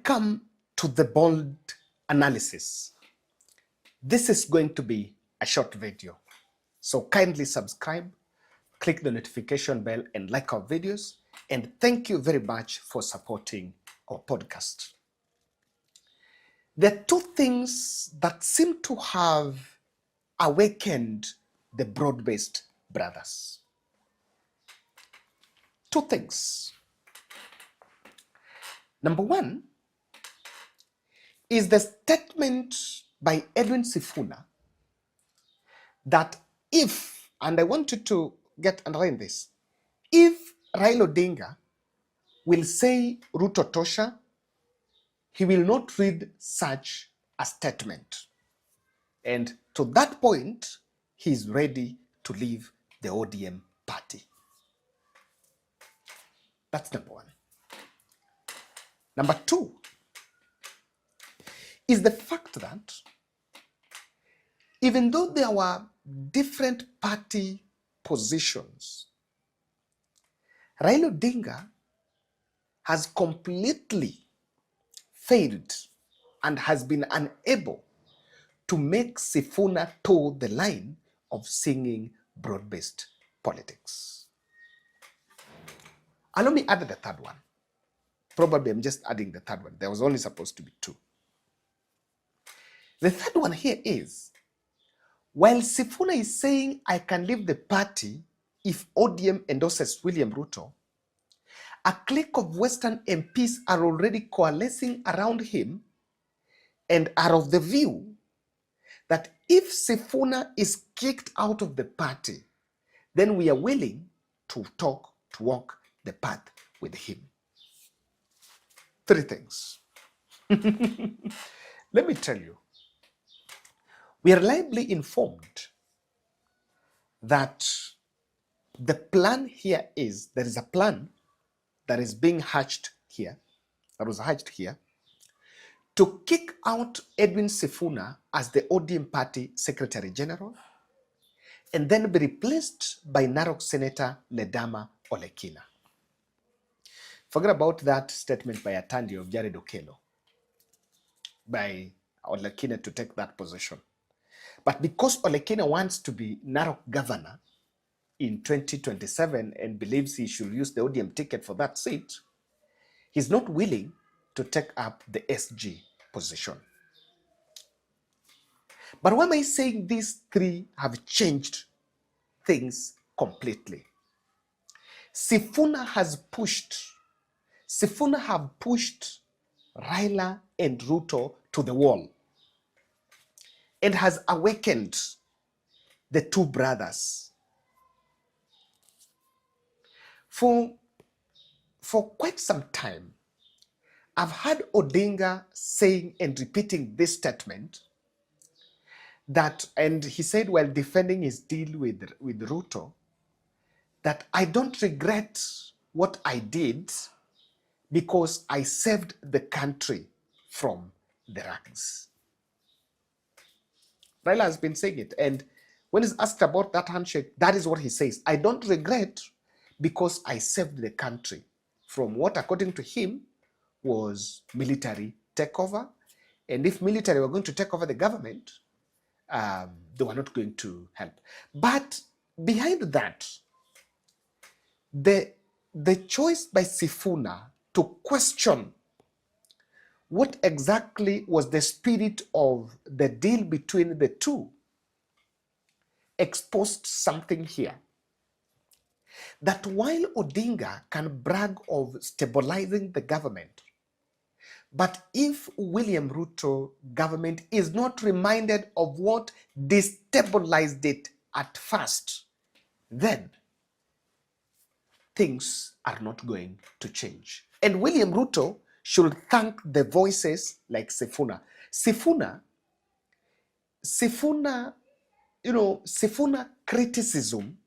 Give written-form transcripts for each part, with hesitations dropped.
come to the bold analysis, this is going to be a short video. So kindly subscribe, click the notification bell and like our videos. And thank you very much for supporting our podcast. There are two things that seem to have awakened the broad-based brothers. Two things. Number one is the statement by Edwin Sifuna that if, and I want you to get underline this, if Raila Odinga will say Ruto tosha, he will not read such a statement. And to that point, he is ready to leave the ODM party. That's number one. Number two is the fact that even though there were different party positions, Raila Odinga has completely failed and has been unable to make Sifuna toe the line of singing broad-based politics. Allow me add the third one. Probably I'm just adding the third one. There was only supposed to be two. The third one here is, while Sifuna is saying, I can leave the party if ODM endorses William Ruto, a clique of Western MPs are already coalescing around him and are of the view that if Sifuna is kicked out of the party, then we are willing to walk the path with him. Three things. Let me tell you. We are reliably informed that the plan here is, there is a plan that is being hatched here, that was hatched here, to kick out Edwin Sifuna as the ODM party Secretary General and then be replaced by Narok Senator Ledama Olekina. Forget about that statement by Atandi of Jared Okello, by Olekina to take that position. But because Olekina wants to be Narok governor in 2027 and believes he should use the ODM ticket for that seat, he's not willing to take up the SG position. But why am I saying these three have changed things completely? Sifuna have pushed Raila and Ruto to the wall and has awakened the two brothers. For quite some time, I've heard Odinga saying and repeating this statement that, and he said while defending his deal with Ruto, that I don't regret what I did because I saved the country from the rags. Raila has been saying it, and when he's asked about that handshake, that is what he says. I don't regret because I saved the country from what, according to him, was military takeover. And if military were going to take over the government, they were not going to help. But behind that, the choice by Sifuna to question what exactly was the spirit of the deal between the two exposed something here. That while Odinga can brag of stabilizing the government, but if William Ruto government is not reminded of what destabilized it at first, then things are not going to change. And William Ruto should thank the voices like Sifuna. Sifuna, criticism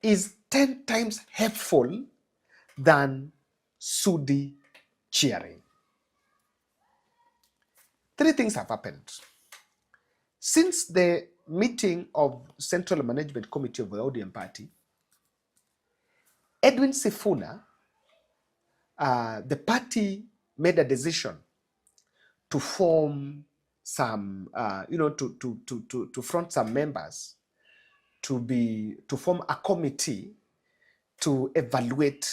is 10 times helpful than Sudi cheering. Three things have happened. Since the meeting of Central Management Committee of the ODM Party, Edwin Sifuna, the party made a decision to form some, to front some members to form a committee to evaluate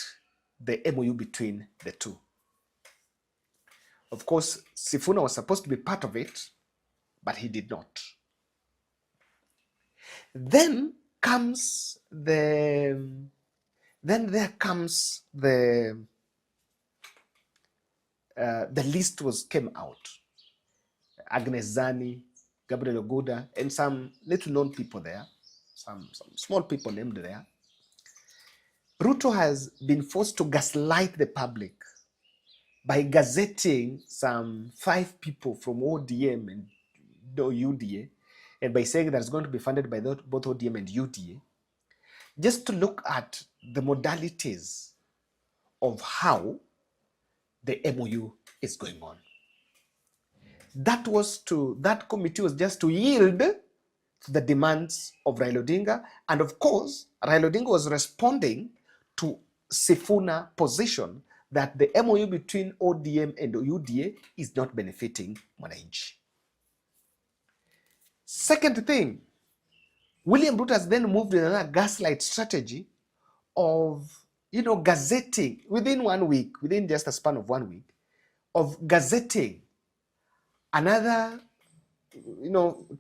the MOU between the two. Of course, Sifuna was supposed to be part of it, but he did not. Then there comes the list came out. Agnes Zani, Gabriel Ogoda, and some little known people there, some small people named there. Ruto has been forced to gaslight the public by gazetting some 5 people from ODM and UDA, and by saying that it's going to be funded by both ODM and UDA, just to look at the modalities of how the MOU is going on. That committee was just to yield to the demands of Raila Odinga, and of course, Raila Odinga was responding to Sifuna's position that the MOU between ODM and UDA is not benefiting Mwananchi. Second thing, William Ruto has then moved in another gaslight strategy of, gazetting within 1 week, within just a span of 1 week, of gazetting another,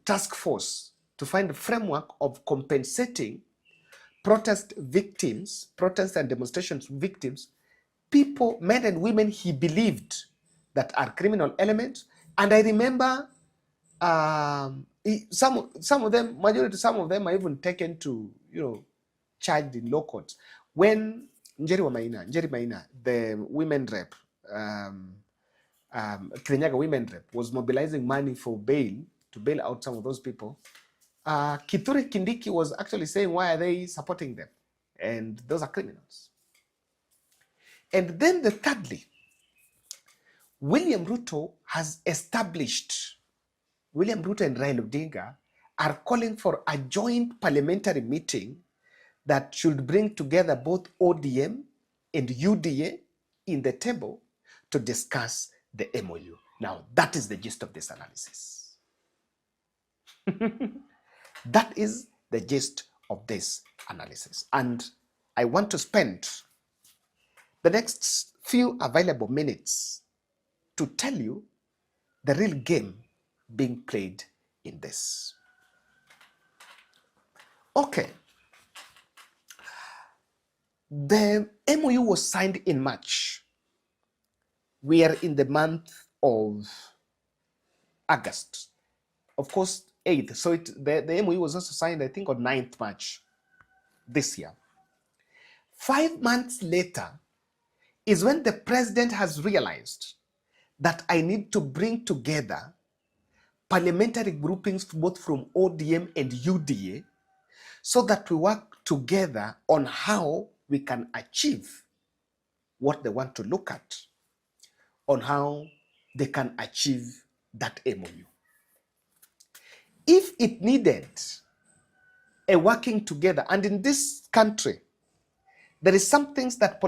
task force to find a framework of compensating protest and demonstrations victims, people, men and women he believed that are criminal elements. And I remember some of them are even taken to, charged in law courts. When Njeri Maina, the women rep, Kirinyaga women rep, was mobilizing money for bail, to bail out some of those people, Kithure Kindiki was actually saying, why are they supporting them? And those are criminals. And then thirdly, William Ruto and Raila Odinga are calling for a joint parliamentary meeting that should bring together both ODM and UDA in the table to discuss the MOU. Now, that is the gist of this analysis. That is the gist of this analysis. And I want to spend the next few available minutes to tell you the real game being played in this. Okay. The MOU was signed in March. We are in the month of August. Of course, 8th. So the MOU was also signed, I think, on 9th March this year. 5 months later is when the president has realized that I need to bring together parliamentary groupings both from ODM and UDA so that we work together on how we can achieve what they want to look at, on how they can achieve that MOU. If it needed a working together, and in this country, there is some things that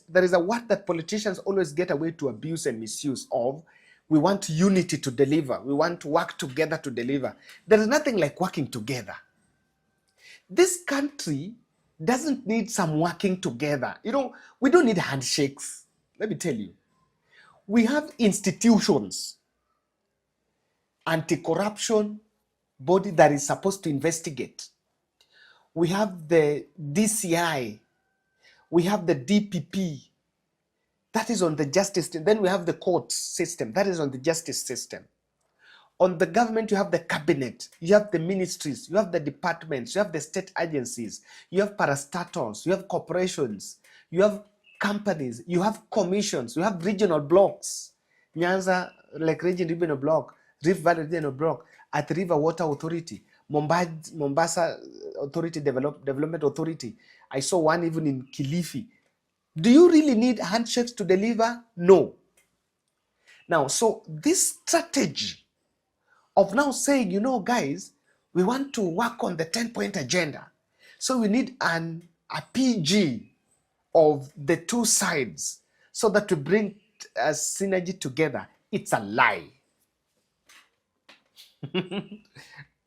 there is a word that politicians always get away to abuse and misuse of. We want unity to deliver. We want to work together to deliver. There is nothing like working together. This country doesn't need some working together. We don't need handshakes. Let me tell you. We have institutions, anti-corruption body that is supposed to investigate. We have the DCI. We have the DPP. That is on the justice system. Then we have the court system. That is on the justice system. On the government, you have the cabinet. You have the ministries. You have the departments. You have the state agencies. You have parastatals. You have corporations. You have companies. You have commissions. You have regional blocks. Nyanza, like regional block. Rift Valley Regional Block. At River Water Authority. Mombasa Authority Development Authority. I saw one even in Kilifi. Do you really need handshakes to deliver? No. Now, so this strategy of now saying, guys, we want to work on the 10-point agenda. So we need a PG of the two sides so that we bring synergy together, it's a lie.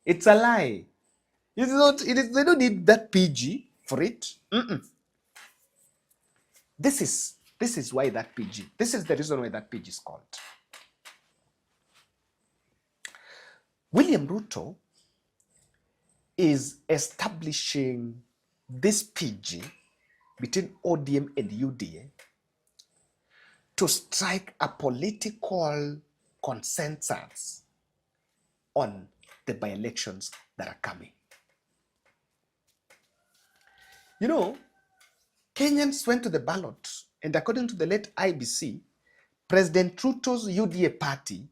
It's a lie. It's not, they don't need that PG for it. This is why that PG, this is the reason why that PG is called. William Ruto is establishing this PG between ODM and UDA to strike a political consensus on the by-elections that are coming. You know, Kenyans went to the ballot, and according to the late IBC, President Ruto's UDA party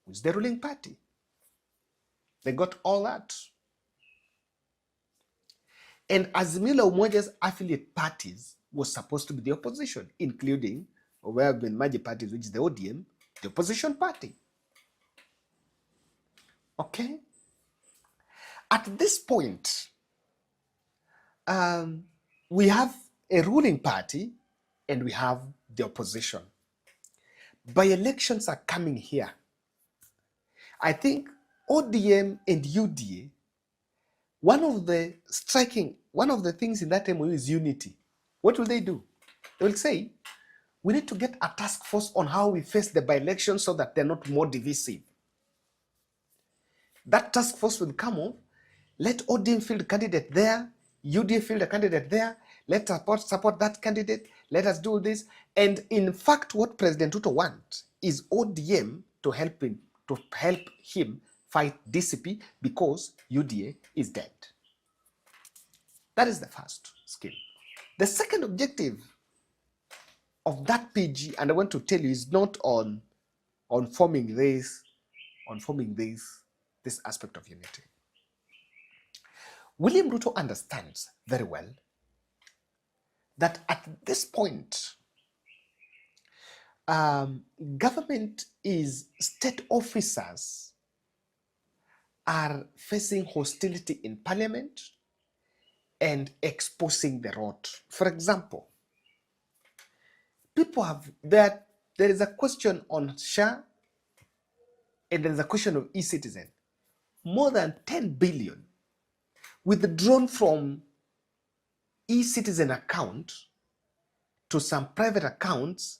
was the ruling party. They got all that. And Azimio la Umoja's affiliate parties was supposed to be the opposition, including where have been major parties, which is the ODM, the opposition party. Okay? At this point, we have a ruling party and we have the opposition. By-elections are coming here. I think ODM and UDA, one of the things in that MOU is unity. What will they do? They will say, we need to get a task force on how we face the by-elections so that they're not more divisive. That task force will come up, let ODM field a candidate there, UDA field a candidate there, let us support that candidate, let us do this. And in fact, what President Ruto wants is ODM to help him fight DCP because UDA is dead. That is the first scheme. The second objective of that PG, and I want to tell you, is not on forming this aspect of unity. William Ruto understands very well that at this point, state officers are facing hostility in parliament and exposing the rot. For example, there is a question on SHA and there is a question of e-citizen. More than 10 billion withdrawn from e-citizen account to some private accounts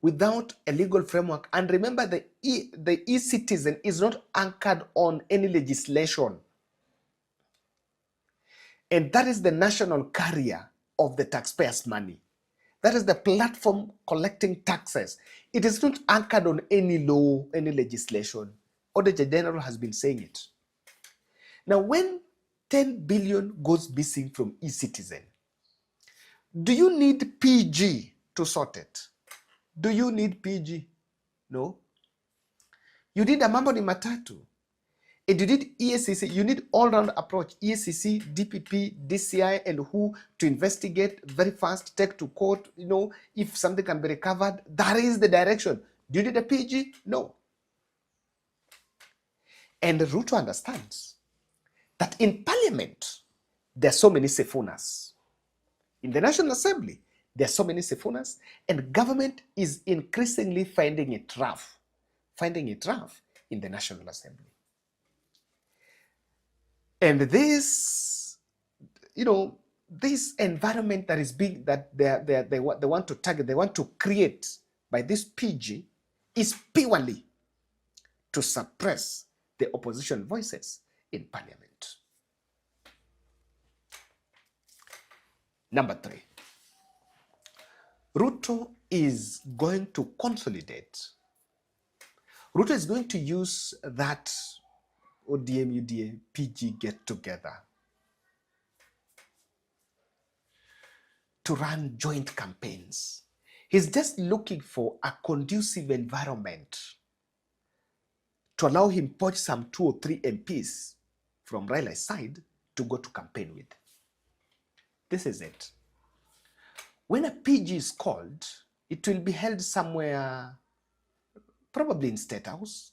without a legal framework. And remember, the e-citizen is not anchored on any legislation. And that is the national carrier of the taxpayers' money. That is the platform collecting taxes. It is not anchored on any law, any legislation. Auditor General has been saying it. Now, when 10 billion goes missing from e-citizen, do you need PG to sort it? Do you need PG? No. You need a mambo ni matatu. And you need EACC, you need all-round approach. EACC, DPP, DCI, and who to investigate very fast, take to court, if something can be recovered. That is the direction. Do you need a PG? No. And Ruto understands that in parliament, there are so many Sifunas. In the National Assembly, there are so many Sifunas, and government is increasingly finding it rough in the National Assembly. And this, this environment that is big, that they want to target, they want to create by this PG, is purely to suppress the opposition voices in parliament. Number 3, Ruto is going to consolidate. Ruto is going to use that ODM, UDA, PG get together to run joint campaigns. He's just looking for a conducive environment to allow him poach some 2 or 3 MPs from Raila's side to go to campaign with. This is it. When a PG is called, it will be held somewhere, probably in State House.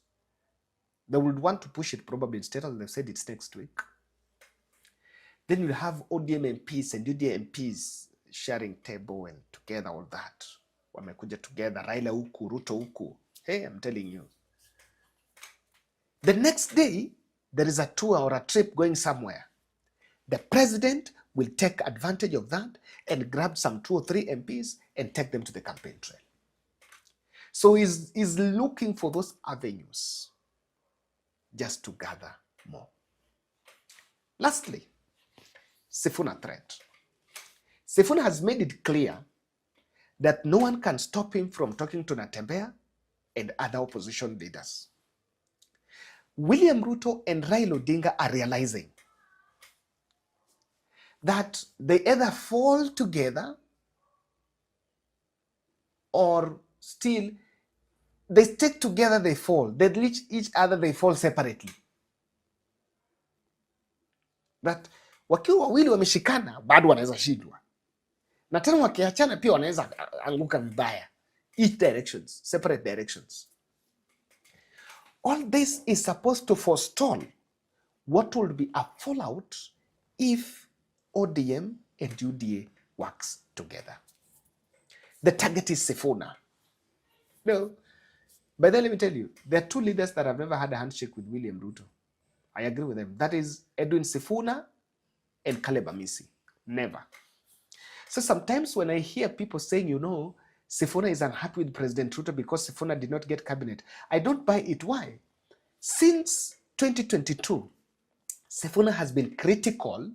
They would want to push it probably in State House. They've said it's next week. Then you'll have ODM MPs and UDA MPs sharing table and together, all that. wamekuja together, Raila huku, Ruto huku. Hey, I'm telling you. The next day, there is a tour or a trip going somewhere. The president will take advantage of that and grab some 2 or 3 MPs and take them to the campaign trail. So he's looking for those avenues just to gather more. Lastly, Sifuna threat. Sifuna has made it clear that no one can stop him from talking to Natembeya and other opposition leaders. William Ruto and Raila Odinga are realizing that they either fall together or still they stick together, they fall. They reach each other, they fall separately. That wakiwa wawili wameshikana bado wanaweza shindwa, na tena wakiachana pia wanaweza anguka vibaya. Each directions, separate directions. All this is supposed to forestall what will be a fallout if ODM and UDA works together. The target is Sifuna. No, but then let me tell you, there are 2 leaders that have never had a handshake with William Ruto. I agree with them. That is Edwin Sifuna and Caleb Amisi. Never. So sometimes when I hear people saying, you know, Sifuna is unhappy with President Ruto because Sifuna did not get cabinet, I don't buy it. Why? Since 2022, Sifuna has been critical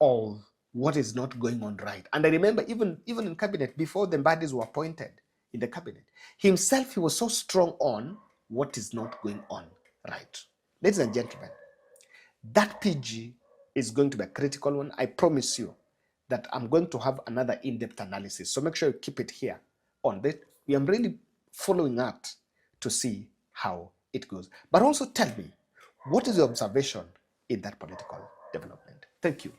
of what is not going on right. And I remember even in cabinet, before the Mbadis were appointed in the cabinet, himself, he was so strong on what is not going on right. Ladies and gentlemen, that PG is going to be a critical one. I promise you that I'm going to have another in-depth analysis. So make sure you keep it here on this. We am really following that to see how it goes. But also tell me, what is your observation in that political development? Thank you.